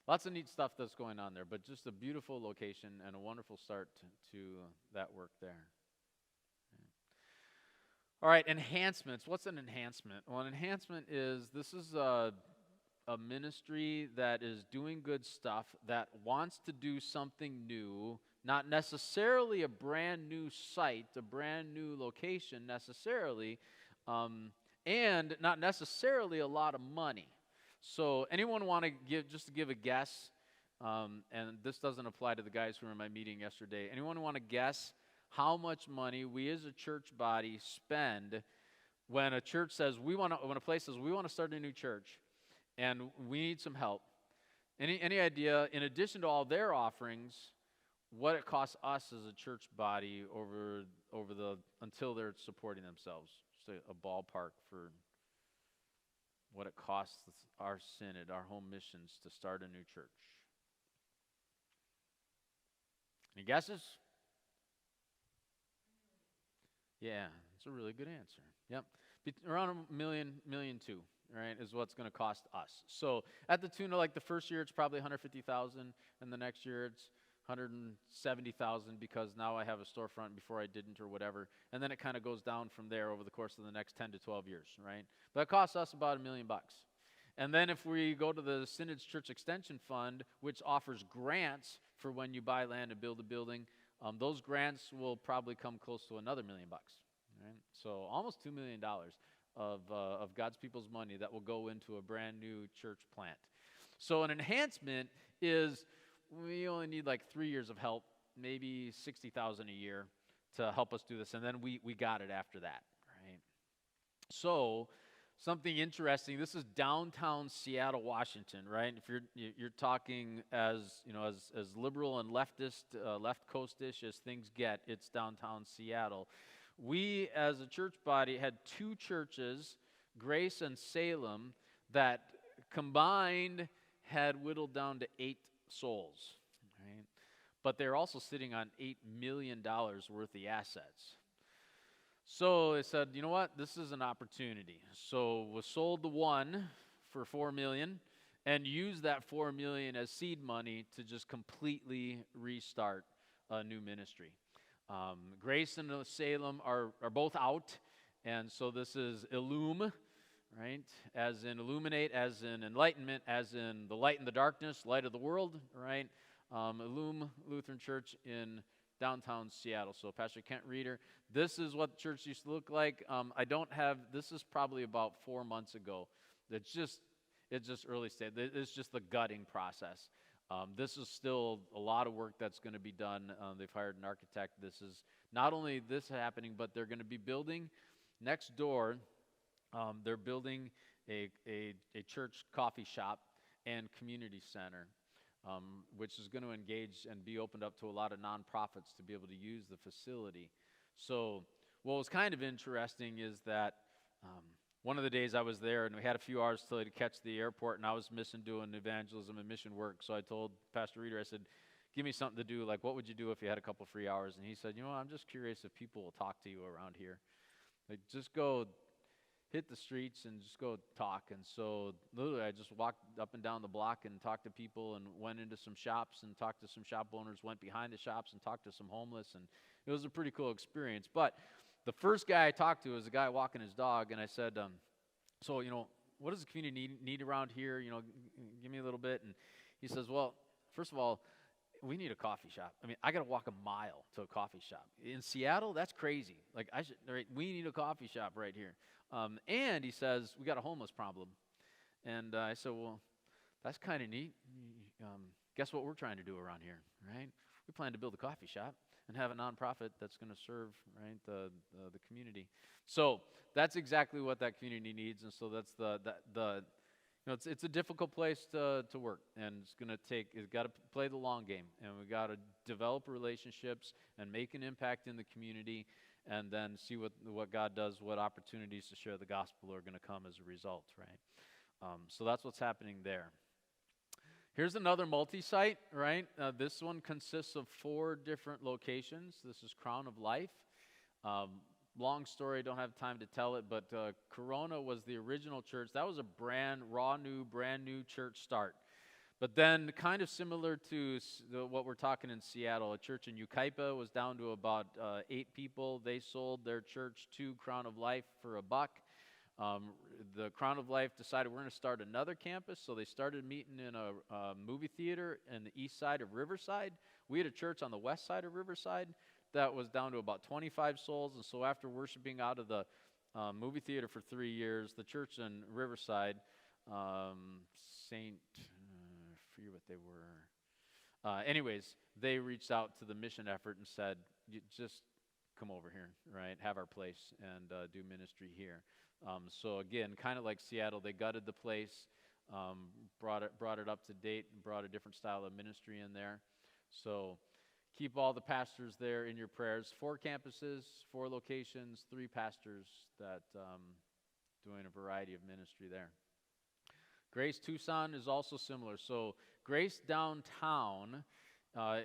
lots of neat stuff that's going on there, but just a beautiful location and a wonderful start to that work there. All right, enhancements. What's an enhancement? Well, an enhancement is this is a ministry that is doing good stuff, that wants to do something new, not necessarily a brand new site, a brand new location necessarily, and not necessarily a lot of money. So anyone want to give a guess, and this doesn't apply to the guys who were in my meeting yesterday, anyone want to guess how much money we as a church body spend when a church says when a place says we want to start a new church and we need some help? Any idea, in addition to all their offerings, what it costs us as a church body until they're supporting themselves? Just a ballpark for what it costs our synod, our home missions, to start a new church. Any guesses? Yeah, that's a really good answer. Yep. Around $1 million, $1.2 million, right, is what's going to cost us. So at the tune of, like, the first year it's probably $150,000, and the next year it's $170,000 because now I have a storefront before I didn't, or whatever. And then it kind of goes down from there over the course of the next 10 to 12 years, right? But it costs us about $1 million. And then if we go to the Synod's Church Extension Fund, which offers grants for when you buy land and build a building, those grants will probably come close to another $1 million, right? So almost $2 million of God's people's money that will go into a brand new church plant. So an enhancement is, we only need like 3 years of help, maybe $60,000 a year to help us do this, and then we got it after that, right? So something interesting. This is downtown Seattle, Washington, right? If you're talking as liberal and leftist, left coast-ish as things get, it's downtown Seattle. We, as a church body, had two churches, Grace and Salem, that combined had whittled down to 8 souls, right? But they're also sitting on $8 million worth of assets. So they said, you know what, this is an opportunity. So we sold the one for $4 million and used that $4 million as seed money to just completely restart a new ministry. Grace and Salem are both out, and so this is Illume, right? As in illuminate, as in enlightenment, as in the light in the darkness, light of the world, right? Illume Lutheran Church in downtown Seattle. So Pastor Kent Reeder, this is what the church used to look like. This is probably about 4 months ago. It's just early stage. It's just the gutting process. This is still a lot of work that's going to be done. They've hired an architect. This is not only this happening, but they're going to be building next door. They're building a church coffee shop and community center, which is going to engage and be opened up to a lot of nonprofits to be able to use the facility. So what was kind of interesting is that One of the days I was there, and we had a few hours till to catch the airport, and I was missing doing evangelism and mission work. So I told Pastor Reeder, I said, give me something to do. Like, what would you do if you had a couple free hours? And he said, I'm just curious if people will talk to you around here. Like, just go hit the streets and just go talk. And so literally I just walked up and down the block and talked to people and went into some shops and talked to some shop owners, went behind the shops and talked to some homeless. And it was a pretty cool experience. But the first guy I talked to was a guy walking his dog, and I said, so, what does the community need around here? Give me a little bit. And he says, well, first of all, we need a coffee shop. I mean, I got to walk a mile to a coffee shop. In Seattle, that's crazy. Like, we need a coffee shop right here. And he says, we got a homeless problem. And I said, well, that's kind of neat. Guess what we're trying to do around here, right? We plan to build a coffee shop and have a nonprofit that's going to serve, right, the community. So that's exactly what that community needs. And so that's it's a difficult place to work, and it's got to play the long game, and we got to develop relationships and make an impact in the community, and then see what God does, what opportunities to share the gospel are going to come as a result, right? So that's what's happening there. Here's another multi-site, right? This one consists of 4 different locations. This is Crown of Life. Long story, don't have time to tell it, but Corona was the original church. That was a brand new church start. But then, kind of similar to what we're talking in Seattle, a church in Yucaipa was down to about 8 people. They sold their church to Crown of Life for $1. The Crown of Life decided we're going to start another campus, so they started meeting in a movie theater in the east side of Riverside. We had a church on the west side of Riverside that was down to about 25 souls, and so after worshiping out of the movie theater for 3 years, the church in Riverside, I forget what they were. Anyways, they reached out to the mission effort and said, just come over here, right? Have our place and do ministry here. So again, kind of like Seattle, they gutted the place, brought it up to date, and brought a different style of ministry in there. So keep all the pastors there in your prayers. 4 campuses, 4 locations, 3 pastors that doing a variety of ministry there. Grace Tucson is also similar. So Grace Downtown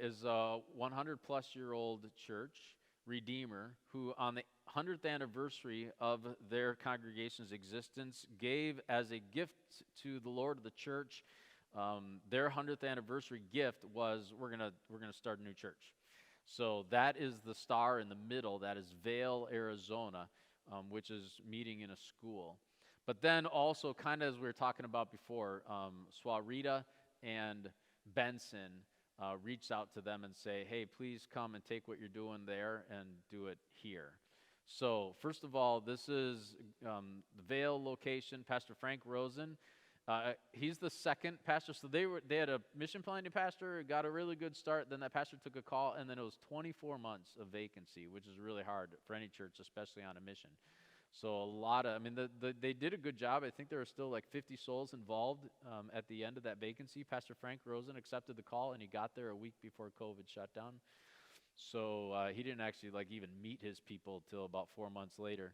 is a 100-plus-year-old church, Redeemer, who on the 100th anniversary of their congregation's existence gave as a gift to the Lord of the church. Their 100th anniversary gift was we're gonna start a new church. So that is the star in the middle. That is Vail, Arizona, which is meeting in a school. But then also, kind of as we were talking about before, Swarita and Benson reached out to them and say, hey, please come and take what you're doing there and do it here. So first of all, this is the Vail location. Pastor Frank Rosen, he's the second pastor. So they had a mission planning pastor, got a really good start. Then that pastor took a call, and then it was 24 months of vacancy, which is really hard for any church, especially on a mission. So they did a good job. I think there were still like 50 souls involved at the end of that vacancy. Pastor Frank Rosen accepted the call, and he got there a week before COVID shut down. So he didn't actually even meet his people till about 4 months later.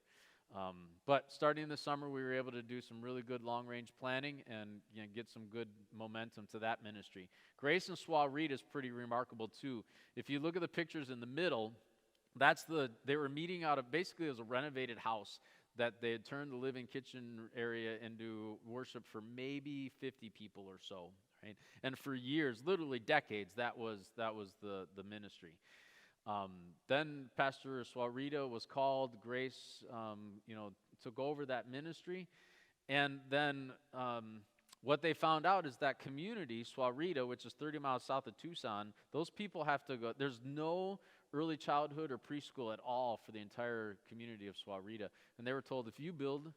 But starting in the summer, we were able to do some really good long-range planning and get some good momentum to that ministry. Grace and Swarita is pretty remarkable too. If you look at the pictures in the middle, they were meeting out of, basically it was a renovated house that they had turned the living kitchen area into worship for maybe 50 people or so, right? And for years, literally decades, that was the ministry. Then Pastor Swarita was called. Grace, took over that ministry. And then what they found out is that community, Swarita, which is 30 miles south of Tucson, those people have to go. There's no early childhood or preschool at all for the entire community of Swarita. And they were told, if you build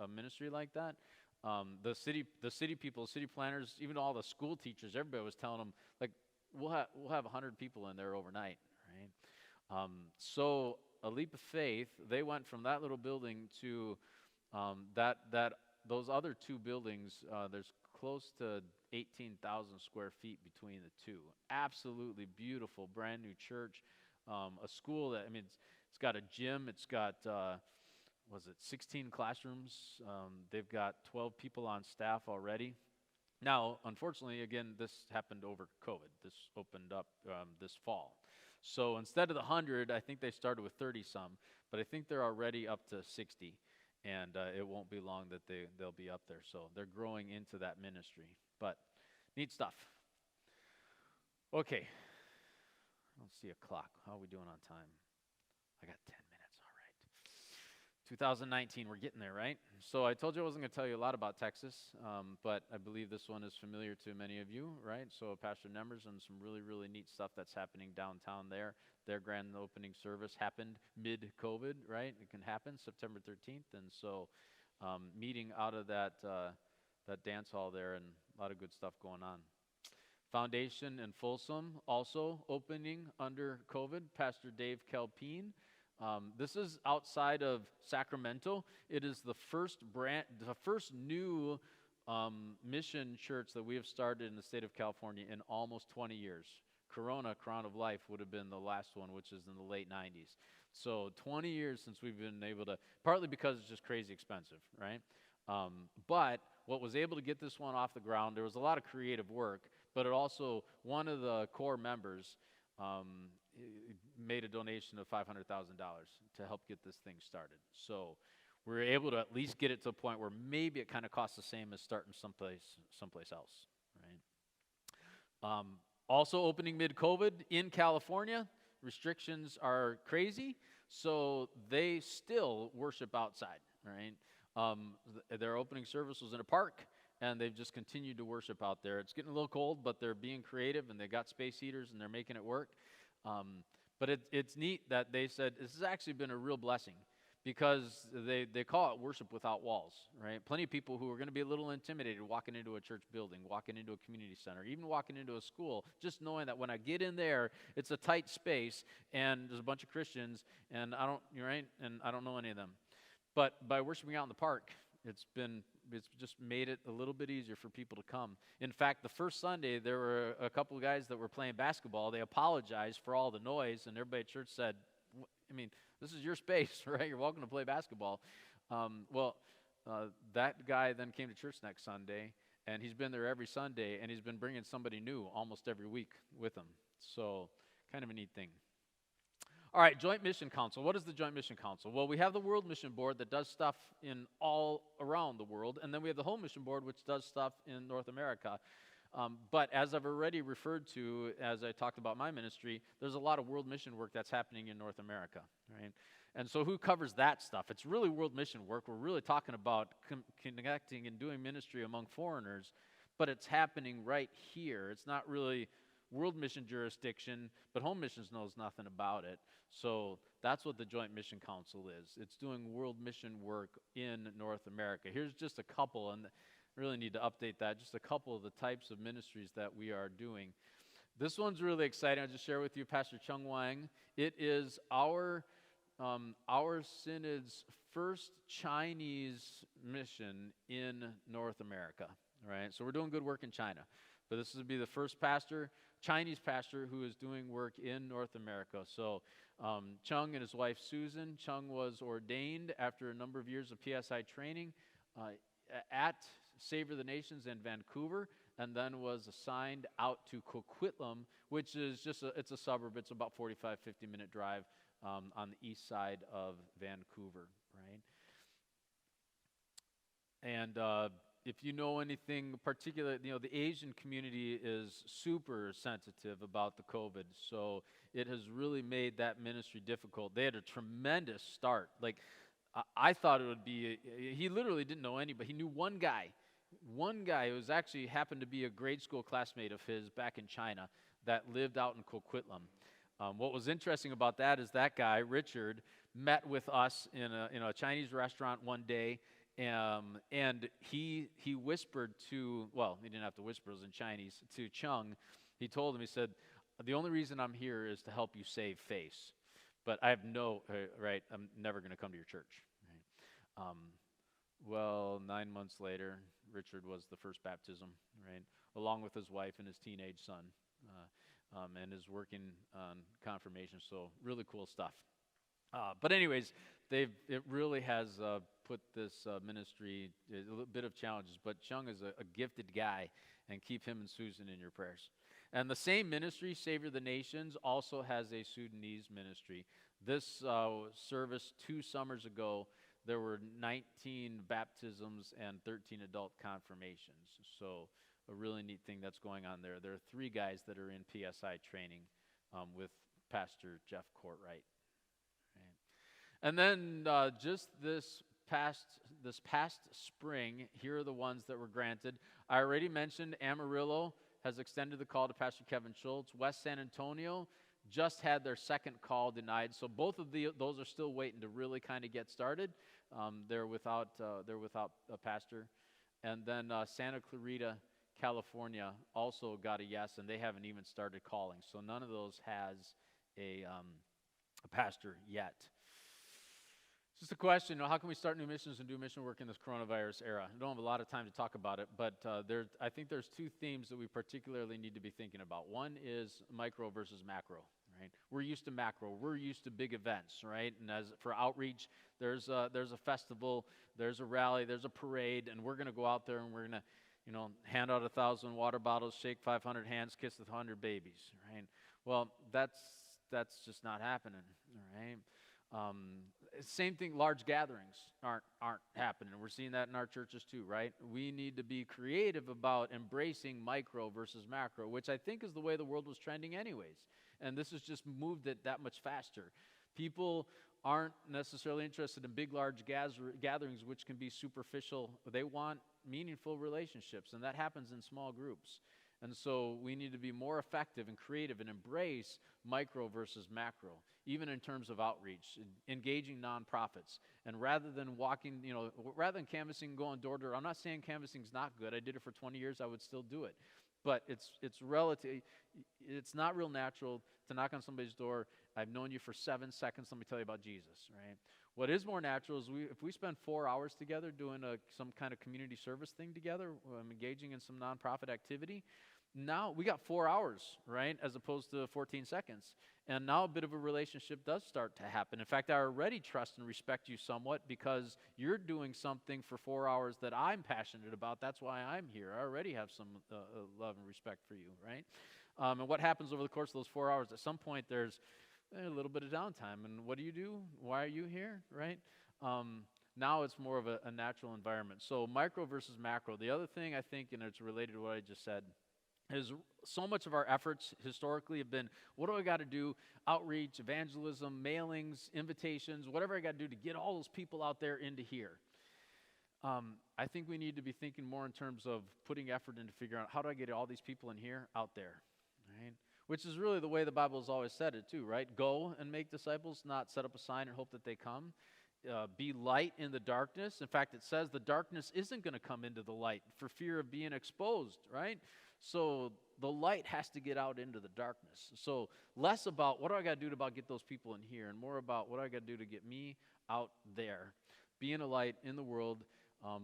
a ministry like that, the city people, city planners, even all the school teachers, everybody was telling them, we'll have 100 people in there overnight, right? So a leap of faith, they went from that little building to those other 2 buildings. There's close to 18,000 square feet between the 2. Absolutely beautiful, brand new church. A school that, it's got a gym, it's got was it 16 classrooms? They've got 12 people on staff already. Now, unfortunately, again, this happened over COVID. This opened up this fall. So instead of the 100, I think they started with 30 some, but I think they're already up to 60, and it won't be long that they'll be up there. So they're growing into that ministry, but neat stuff. Okay, I don't see a clock. How are we doing on time? I got 10 minutes, all right. 2019, we're getting there, right? So I told you I wasn't going to tell you a lot about Texas, but I believe this one is familiar to many of you, right? So Pastor Nemmers and some really, really neat stuff that's happening downtown there. Their grand opening service happened mid-COVID, right? It can happen, September 13th, and so meeting out of that dance hall there, and a lot of good stuff going on. Foundation in Folsom also opening under COVID. Pastor Dave Kelpine. This is outside of Sacramento. It is the first new mission church that we have started in the state of California in almost 20 years. Corona, Crown of Life, would have been the last one, which is in the late 90s. So 20 years since we've been able to, partly because it's just crazy expensive, right? But what was able to get this one off the ground, there was a lot of creative work, but it also, one of the core members made a donation of $500,000 to help get this thing started. So we were able to at least get it to a point where maybe it kind of costs the same as starting someplace else, right? Also opening mid-COVID in California, restrictions are crazy, so they still worship outside, right? Their opening service was in a park, and they've just continued to worship out there. It's getting a little cold, but they're being creative, and they got space heaters, and they're making it work. But it's neat that they said this has actually been a real blessing, because they call it worship without walls, right? Plenty of people who are going to be a little intimidated walking into a church building, walking into a community center, even walking into a school, just knowing that when I get in there, it's a tight space, and there's a bunch of Christians, and I don't know any of them. But by worshiping out in the park, it's just made it a little bit easier for people to come. In fact, the first Sunday, there were a couple of guys that were playing basketball. They apologized for all the noise, and everybody at church said, this is your space, right? You're welcome to play basketball. That guy then came to church next Sunday, and he's been there every Sunday, and he's been bringing somebody new almost every week with him. So kind of a neat thing. All right, Joint Mission Council. What is the Joint Mission Council? Well, we have the World Mission Board that does stuff in all around the world, and then we have the Home Mission Board, which does stuff in North America. But as I've already referred to, as I talked about my ministry, there's a lot of world mission work that's happening in North America, right? And so who covers that stuff? It's really world mission work. We're really talking about connecting and doing ministry among foreigners, but it's happening right here. It's not really world mission jurisdiction, but Home Missions knows nothing about it. So that's what the Joint Mission Council is. It's doing world mission work in North America. Here's just a couple, and really need to update that, just a couple of the types of ministries that we are doing. This one's really exciting. I'll just share with you Pastor Chung Wang. It is our synod's first Chinese mission in North America, right? So we're doing good work in China, but this will be the first Chinese pastor who is doing work in North America. So Chung and his wife Susan. Chung was ordained after a number of years of PSI training at Savor the Nations in Vancouver, and then was assigned out to Coquitlam, which is it's a suburb. It's about 45, 50-minute drive on the east side of Vancouver, right? And if you know anything particular, the Asian community is super sensitive about the COVID, so it has really made that ministry difficult. They had a tremendous start. Like, I thought it would be, he literally didn't know anybody. He knew one guy who was actually happened to be a grade school classmate of his back in China that lived out in Coquitlam. What was interesting about that is that guy, Richard, met with us in a Chinese restaurant one day, and he whispered to, well, he didn't have to whisper, it was in Chinese, to Chung. He told him, he said, the only reason I'm here is to help you save face. But I have I'm never going to come to your church. Right? 9 months later, Richard was the first baptism, right, along with his wife and his teenage son, and is working on confirmation. So really cool stuff. But anyways, it really has put this ministry a little bit of challenges. But Chung is a gifted guy, and keep him and Susan in your prayers. And the same ministry, Savior of the Nations, also has a Sudanese ministry. This service 2 summers ago, there were 19 baptisms and 13 adult confirmations. So a really neat thing that's going on there. There are 3 guys that are in PSI training with Pastor Jeff Courtright. Right. And then just this past spring, here are the ones that were granted. I already mentioned Amarillo has extended the call to Pastor Kevin Schultz. West San Antonio just had their second call denied. So both of those are still waiting to really kind of get started. They're without a pastor. And then Santa Clarita, California also got a yes, and they haven't even started calling. So none of those has a pastor yet. Just a question, how can we start new missions and do mission work in this coronavirus era? I don't have a lot of time to talk about it, but I think there's 2 themes that we particularly need to be thinking about. One is micro versus macro, right? We're used to macro. We're used to big events, right? And as for outreach, there's a festival, there's a rally, there's a parade, and we're going to go out there and we're going to hand out 1,000 water bottles, shake 500 hands, kiss 100 babies, right? Well, that's just not happening, all right? Same thing, large gatherings aren't happening. We're seeing that in our churches too, right? We need to be creative about embracing micro versus macro, which I think is the way the world was trending anyways. And this has just moved it that much faster. People aren't necessarily interested in big, large gatherings, which can be superficial. They want meaningful relationships, and that happens in small groups. And so we need to be more effective and creative and embrace micro versus macro, even in terms of outreach, engaging nonprofits. And rather than rather than canvassing and going door to door, I'm not saying canvassing is not good. I did it for 20 years. I would still do it. But it's not real natural to knock on somebody's door. I've known you for 7 seconds. Let me tell you about Jesus, right? What is more natural is if we spend 4 hours together doing some kind of community service thing together, engaging in some nonprofit activity, now we got 4 hours, right, as opposed to 14 seconds. And now a bit of a relationship does start to happen. In fact, I already trust and respect you somewhat because you're doing something for 4 hours that I'm passionate about. That's why I'm here. I already have some love and respect for you, right? And what happens over the course of those 4 hours? At some point, there's a little bit of downtime. And what do? Why are you here, right? Now it's more of a natural environment. So micro versus macro. The other thing I think, and it's related to what I just said, is so much of our efforts historically have been, what do I got to do? Outreach, evangelism, mailings, invitations, whatever I got to do to get all those people out there into here. I think we need to be thinking more in terms of putting effort into figuring out how do I get all these people in here, out there, right? Which is really the way the Bible has always said it too, right? Go and make disciples, not set up a sign and hope that they come. Be light in the darkness. In fact, it says the darkness isn't going to come into the light for fear of being exposed, right? So the light has to get out into the darkness. So less about what do I got to do to get those people in here, and more about what do I got to do to get me out there. Being a light in the world,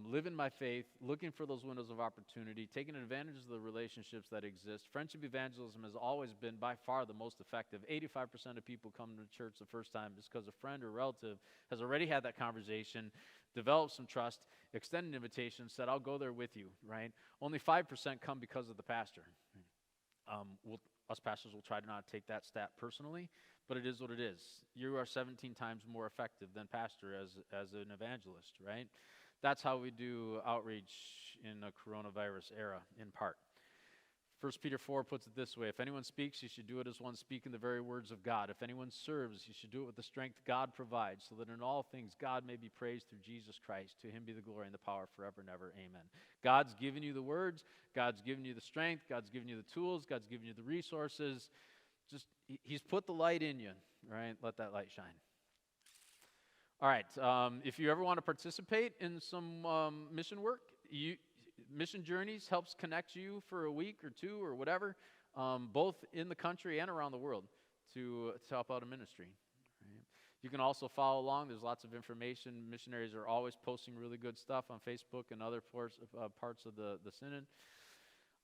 living my faith, looking for those windows of opportunity, taking advantage of the relationships that exist. Friendship evangelism has always been by far the most effective. 85% of people come to church the first time just because a friend or relative has already had that conversation, developed some trust, extended an invitation, said, I'll go there with you, right? Only 5% come because of the pastor. Us pastors will try to not take that stat personally, but it is what it is. You are 17 times more effective than pastor as an evangelist, right? That's how we do outreach in the coronavirus era, in part. 1 Peter 4 puts it this way: if anyone speaks, you should do it as one speaking the very words of God. If anyone serves, you should do it with the strength God provides, so that in all things God may be praised through Jesus Christ. To him be the glory and the power forever and ever. Amen. God's given you the words. God's given you the strength. God's given you the tools. God's given you the resources. He's put the light in you, right? Let that light shine. All right, if you ever want to participate in some mission work, Mission Journeys helps connect you for a week or 2 or whatever, both in the country and around the world to help out a ministry. Right? You can also follow along. There's lots of information. Missionaries are always posting really good stuff on Facebook and other parts of the synod.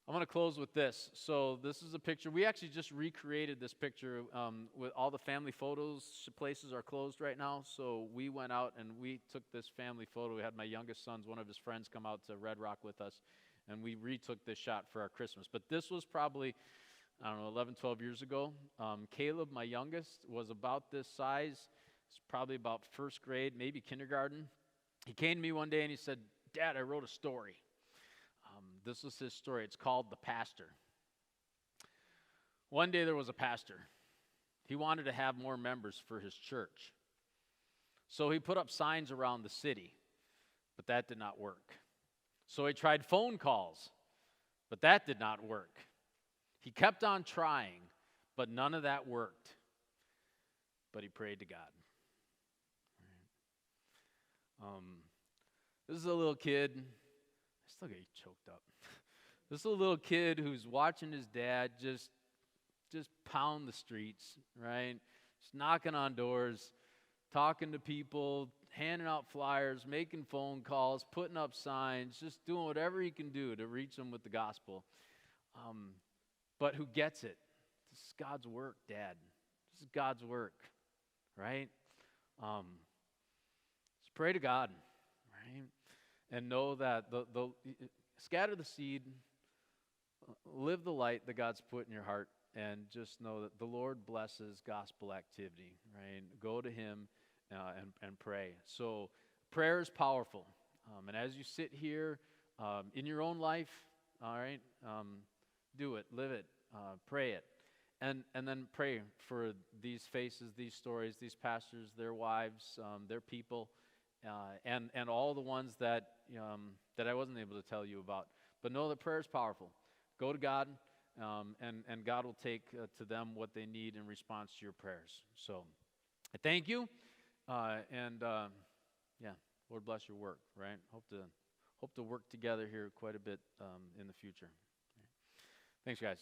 I'm going to close with this. So this is a picture. We actually just recreated this picture with all the family photos. Places are closed right now. So we went out and we took this family photo. We had my youngest son's, one of his friends, come out to Red Rock with us. And we retook this shot for our Christmas. But this was probably, I don't know, 11, 12 years ago. Caleb, my youngest, was about this size. It's probably about first grade, maybe kindergarten. He came to me one day and he said, "Dad, I wrote a story." This was his story. It's called The Pastor. One day there was a pastor. He wanted to have more members for his church. So he put up signs around the city, but that did not work. So he tried phone calls, but that did not work. He kept on trying, but none of that worked. But he prayed to God. This is a little kid. I still get choked up. This is a little kid who's watching his dad just pound the streets, right? Just knocking on doors, talking to people, handing out flyers, making phone calls, putting up signs, just doing whatever he can do to reach them with the gospel. But who gets it? This is God's work, Dad. This is God's work, right? Just pray to God, right? And know that the scatter the seed, live the light that God's put in your heart, and just know that the Lord blesses gospel activity, right? Go to Him and pray. So prayer is powerful. And as you sit here in your own life, all right, do it, live it, pray it. And then pray for these faces, these stories, these pastors, their wives, their people, and all the ones that I wasn't able to tell you about. But know that prayer is powerful. Go to God, and God will take to them what they need in response to your prayers. So I thank you, and Lord bless your work, right? Hope to work together here quite a bit in the future. Thanks, guys.